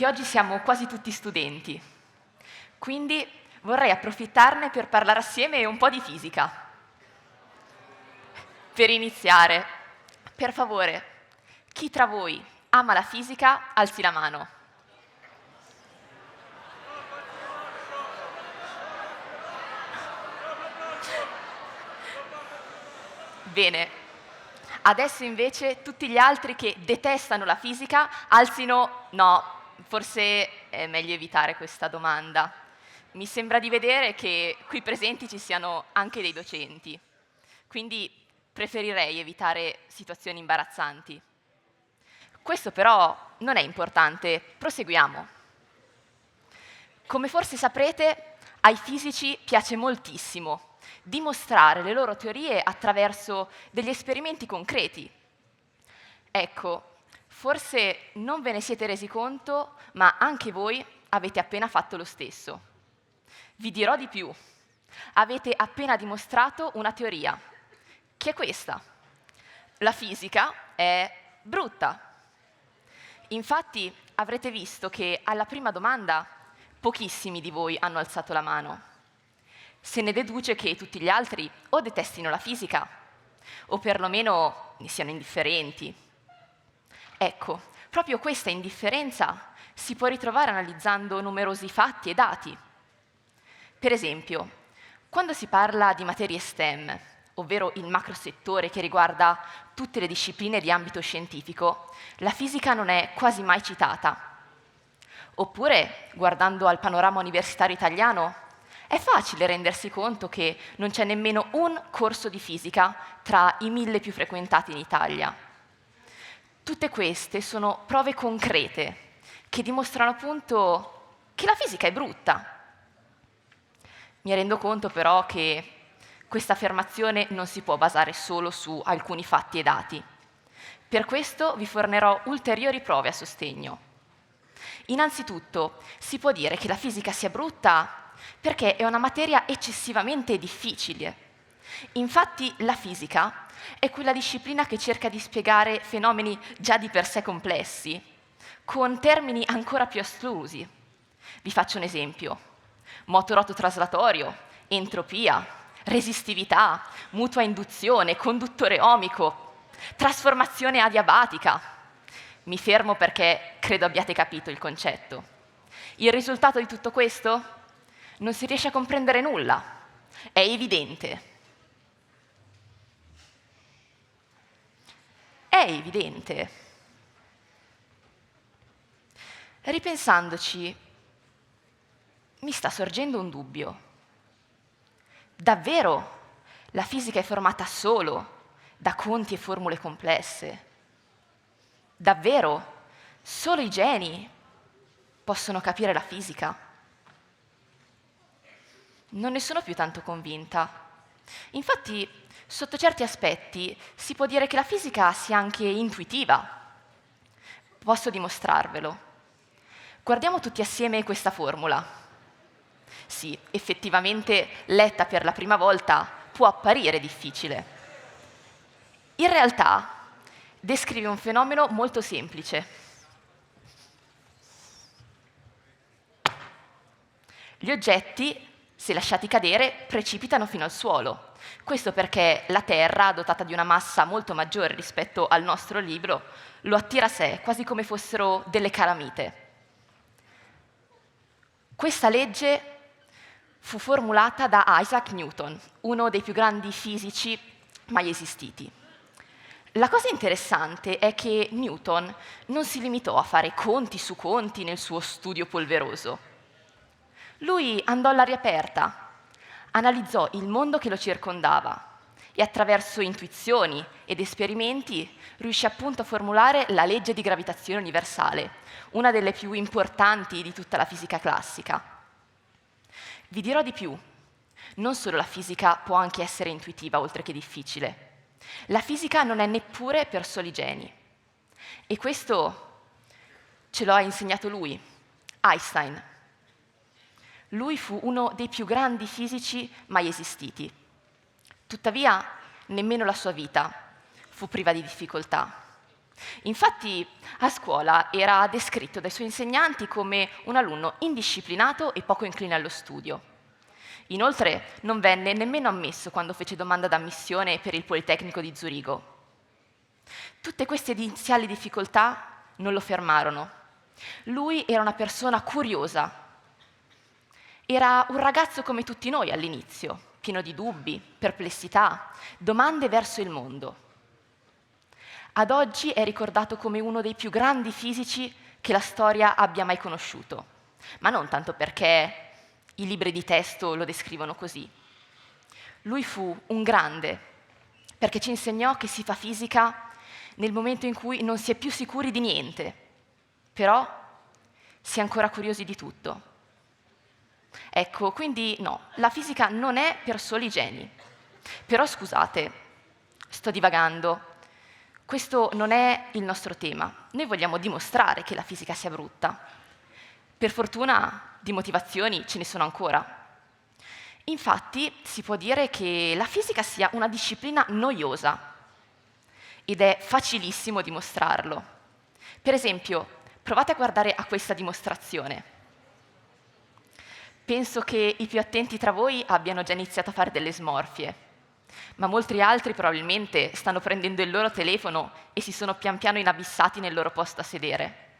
che oggi siamo quasi tutti studenti, quindi vorrei approfittarne per parlare assieme un po' di fisica. Per iniziare, per favore, chi tra voi ama la fisica, alzi la mano. Bene, adesso invece tutti gli altri che detestano la fisica alzino... No, forse è meglio evitare questa domanda. Mi sembra di vedere che qui presenti ci siano anche dei docenti, quindi preferirei evitare situazioni imbarazzanti. Questo però non è importante, proseguiamo. Come forse saprete, ai fisici piace moltissimo dimostrare le loro teorie attraverso degli esperimenti concreti. Ecco, forse non ve ne siete resi conto, ma anche voi avete appena fatto lo stesso. Vi dirò di più. Avete appena dimostrato una teoria, che è questa. La fisica è brutta. Infatti avrete visto che alla prima domanda pochissimi di voi hanno alzato la mano. Se ne deduce che tutti gli altri o detestino la fisica, o perlomeno ne siano indifferenti. Ecco, proprio questa indifferenza si può ritrovare analizzando numerosi fatti e dati. Per esempio, quando si parla di materie STEM, ovvero il macrosettore che riguarda tutte le discipline di ambito scientifico, la fisica non è quasi mai citata. Oppure, guardando al panorama universitario italiano, è facile rendersi conto che non c'è nemmeno un corso di fisica tra i 1000 più frequentati in Italia. Tutte queste sono prove concrete che dimostrano appunto che la fisica è brutta. Mi rendo conto però che questa affermazione non si può basare solo su alcuni fatti e dati. Per questo vi fornirò ulteriori prove a sostegno. Innanzitutto, si può dire che la fisica sia brutta perché è una materia eccessivamente difficile. Infatti la fisica è quella disciplina che cerca di spiegare fenomeni già di per sé complessi, con termini ancora più astrusi. Vi faccio un esempio. Moto roto traslatorio, entropia, resistività, mutua induzione, conduttore omico, trasformazione adiabatica. Mi fermo perché credo abbiate capito il concetto. Il risultato di tutto questo? Non si riesce a comprendere nulla. È evidente. È evidente. Ripensandoci, mi sta sorgendo un dubbio. Davvero la fisica è formata solo da conti e formule complesse? Davvero solo i geni possono capire la fisica? Non ne sono più tanto convinta. Infatti, sotto certi aspetti, si può dire che la fisica sia anche intuitiva. Posso dimostrarvelo. Guardiamo tutti assieme questa formula. Sì, effettivamente, letta per la prima volta, può apparire difficile. In realtà, descrive un fenomeno molto semplice. Gli oggetti, se lasciati cadere, precipitano fino al suolo. Questo perché la Terra, dotata di una massa molto maggiore rispetto al nostro libro, lo attira a sé, quasi come fossero delle calamite. Questa legge fu formulata da Isaac Newton, uno dei più grandi fisici mai esistiti. La cosa interessante è che Newton non si limitò a fare conti su conti nel suo studio polveroso. Lui andò all'aria aperta, analizzò il mondo che lo circondava e attraverso intuizioni ed esperimenti riuscì appunto a formulare la legge di gravitazione universale, una delle più importanti di tutta la fisica classica. Vi dirò di più, non solo la fisica può anche essere intuitiva oltre che difficile. La fisica non è neppure per soli geni. E questo ce lo ha insegnato lui, Einstein. Lui fu uno dei più grandi fisici mai esistiti. Tuttavia, nemmeno la sua vita fu priva di difficoltà. Infatti, a scuola era descritto dai suoi insegnanti come un alunno indisciplinato e poco incline allo studio. Inoltre, non venne nemmeno ammesso quando fece domanda d'ammissione per il Politecnico di Zurigo. Tutte queste iniziali difficoltà non lo fermarono. Lui era una persona curiosa. Era un ragazzo come tutti noi all'inizio, pieno di dubbi, perplessità, domande verso il mondo. Ad oggi è ricordato come uno dei più grandi fisici che la storia abbia mai conosciuto, ma non tanto perché i libri di testo lo descrivono così. Lui fu un grande, perché ci insegnò che si fa fisica nel momento in cui non si è più sicuri di niente, però si è ancora curiosi di tutto. Ecco, quindi no, la fisica non è per soli geni. Però scusate, sto divagando. Questo non è il nostro tema. Noi vogliamo dimostrare che la fisica sia brutta. Per fortuna di motivazioni ce ne sono ancora. Infatti si può dire che la fisica sia una disciplina noiosa ed è facilissimo dimostrarlo. Per esempio, provate a guardare a questa dimostrazione. Penso che i più attenti tra voi abbiano già iniziato a fare delle smorfie, ma molti altri probabilmente stanno prendendo il loro telefono e si sono pian piano inabissati nel loro posto a sedere.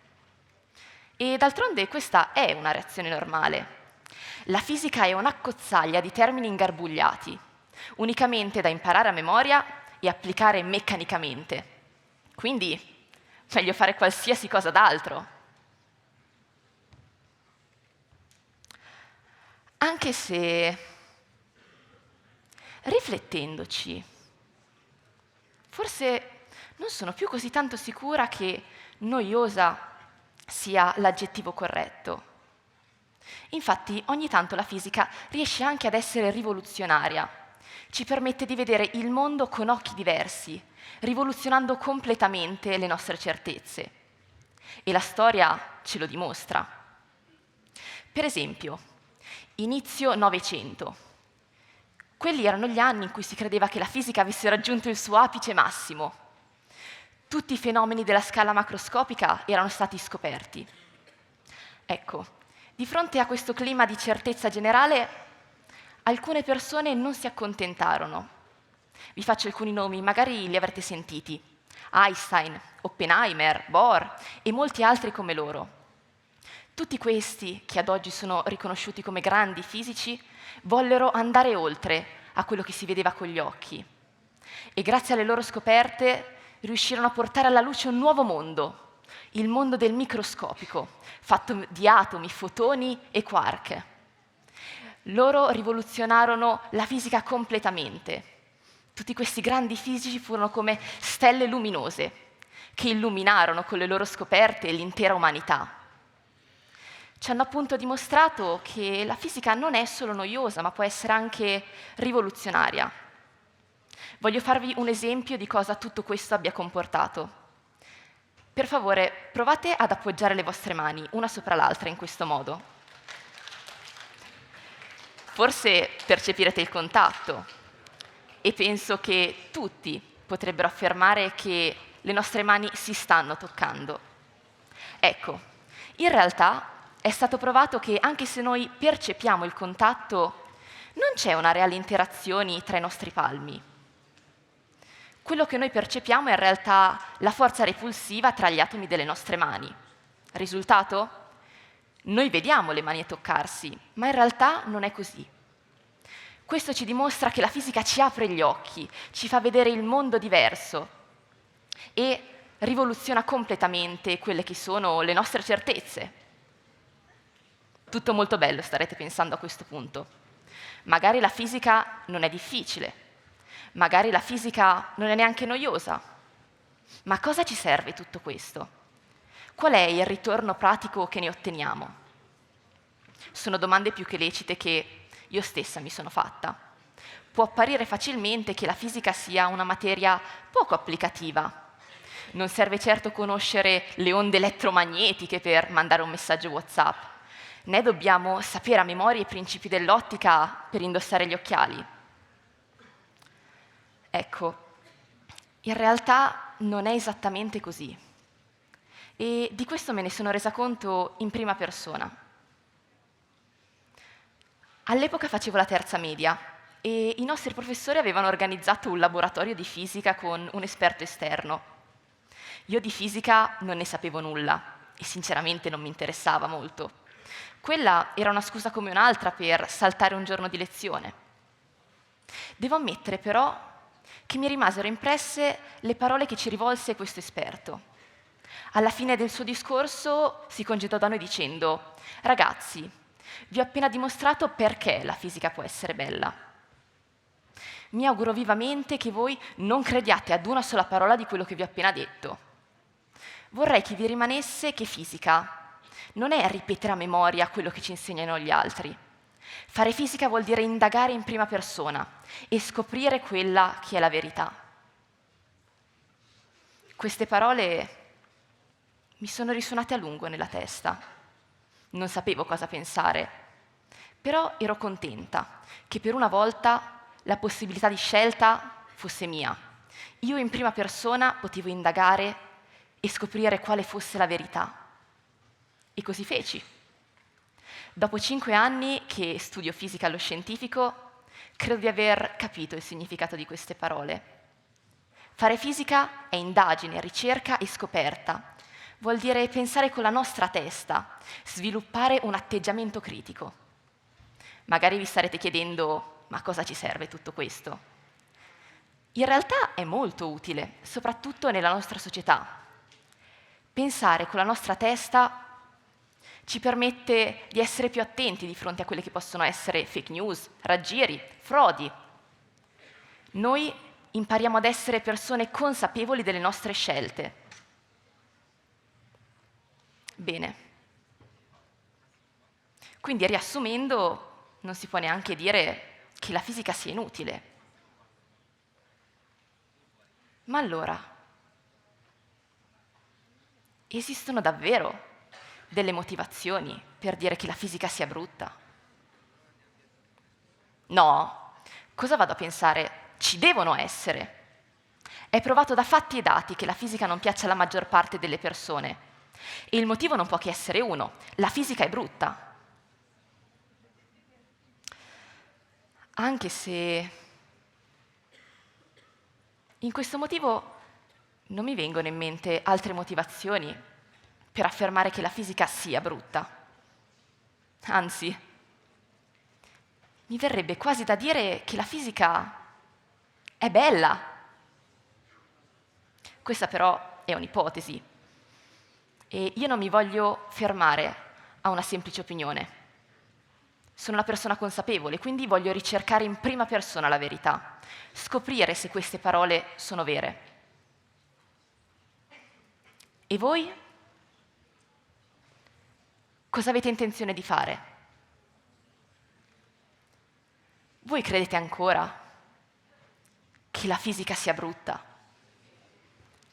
E d'altronde questa è una reazione normale. La fisica è un'accozzaglia di termini ingarbugliati, unicamente da imparare a memoria e applicare meccanicamente. Quindi, meglio fare qualsiasi cosa d'altro. Anche se, riflettendoci, forse non sono più così tanto sicura che noiosa sia l'aggettivo corretto. Infatti, ogni tanto la fisica riesce anche ad essere rivoluzionaria. Ci permette di vedere il mondo con occhi diversi, rivoluzionando completamente le nostre certezze. E la storia ce lo dimostra. Per esempio, inizio Novecento. Quelli erano gli anni in cui si credeva che la fisica avesse raggiunto il suo apice massimo. Tutti i fenomeni della scala macroscopica erano stati scoperti. Ecco, di fronte a questo clima di certezza generale, alcune persone non si accontentarono. Vi faccio alcuni nomi, magari li avrete sentiti. Einstein, Oppenheimer, Bohr e molti altri come loro. Tutti questi, che ad oggi sono riconosciuti come grandi fisici, vollero andare oltre a quello che si vedeva con gli occhi. E grazie alle loro scoperte riuscirono a portare alla luce un nuovo mondo, il mondo del microscopico, fatto di atomi, fotoni e quark. Loro rivoluzionarono la fisica completamente. Tutti questi grandi fisici furono come stelle luminose che illuminarono con le loro scoperte l'intera umanità. Ci hanno appunto dimostrato che la fisica non è solo noiosa, ma può essere anche rivoluzionaria. Voglio farvi un esempio di cosa tutto questo abbia comportato. Per favore, provate ad appoggiare le vostre mani una sopra l'altra in questo modo. Forse percepirete il contatto e penso che tutti potrebbero affermare che le nostre mani si stanno toccando. Ecco, in realtà è stato provato che anche se noi percepiamo il contatto, non c'è una reale interazione tra i nostri palmi. Quello che noi percepiamo è in realtà la forza repulsiva tra gli atomi delle nostre mani. Risultato? Noi vediamo le mani toccarsi, ma in realtà non è così. Questo ci dimostra che la fisica ci apre gli occhi, ci fa vedere il mondo diverso e rivoluziona completamente quelle che sono le nostre certezze. Tutto molto bello, starete pensando a questo punto. Magari la fisica non è difficile, magari la fisica non è neanche noiosa. Ma a cosa ci serve tutto questo? Qual è il ritorno pratico che ne otteniamo? Sono domande più che lecite che io stessa mi sono fatta. Può apparire facilmente che la fisica sia una materia poco applicativa. Non serve certo conoscere le onde elettromagnetiche per mandare un messaggio WhatsApp, né dobbiamo sapere a memoria i principi dell'ottica per indossare gli occhiali. Ecco, in realtà non è esattamente così. E di questo me ne sono resa conto in prima persona. All'epoca facevo la terza media e i nostri professori avevano organizzato un laboratorio di fisica con un esperto esterno. Io di fisica non ne sapevo nulla e sinceramente non mi interessava molto. Quella era una scusa come un'altra per saltare un giorno di lezione. Devo ammettere però che mi rimasero impresse le parole che ci rivolse questo esperto. Alla fine del suo discorso si congedò da noi dicendo: «Ragazzi, vi ho appena dimostrato perché la fisica può essere bella. Mi auguro vivamente che voi non crediate ad una sola parola di quello che vi ho appena detto. Vorrei che vi rimanesse che fisica non è ripetere a memoria quello che ci insegnano gli altri. Fare fisica vuol dire indagare in prima persona e scoprire quella che è la verità». Queste parole mi sono risuonate a lungo nella testa. Non sapevo cosa pensare, però ero contenta che per una volta la possibilità di scelta fosse mia. Io in prima persona potevo indagare e scoprire quale fosse la verità. E così feci. Dopo 5 anni che studio fisica allo scientifico, credo di aver capito il significato di queste parole. Fare fisica è indagine, ricerca e scoperta. Vuol dire pensare con la nostra testa, sviluppare un atteggiamento critico. Magari vi starete chiedendo: ma a cosa ci serve tutto questo? In realtà è molto utile, soprattutto nella nostra società. Pensare con la nostra testa ci permette di essere più attenti di fronte a quelle che possono essere fake news, raggiri, frodi. Noi impariamo ad essere persone consapevoli delle nostre scelte. Bene. Quindi, riassumendo, non si può neanche dire che la fisica sia inutile. Ma allora, esistono davvero delle motivazioni per dire che la fisica sia brutta? No, cosa vado a pensare? Ci devono essere. È provato da fatti e dati che la fisica non piaccia alla maggior parte delle persone. E il motivo non può che essere uno: la fisica è brutta. Anche se in questo motivo non mi vengono in mente altre motivazioni per affermare che la fisica sia brutta. Anzi, mi verrebbe quasi da dire che la fisica è bella. Questa però è un'ipotesi e io non mi voglio fermare a una semplice opinione. Sono una persona consapevole, quindi voglio ricercare in prima persona la verità, scoprire se queste parole sono vere. E voi? Cosa avete intenzione di fare? Voi credete ancora che la fisica sia brutta?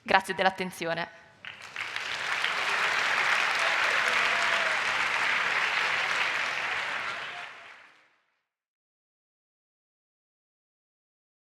Grazie dell'attenzione.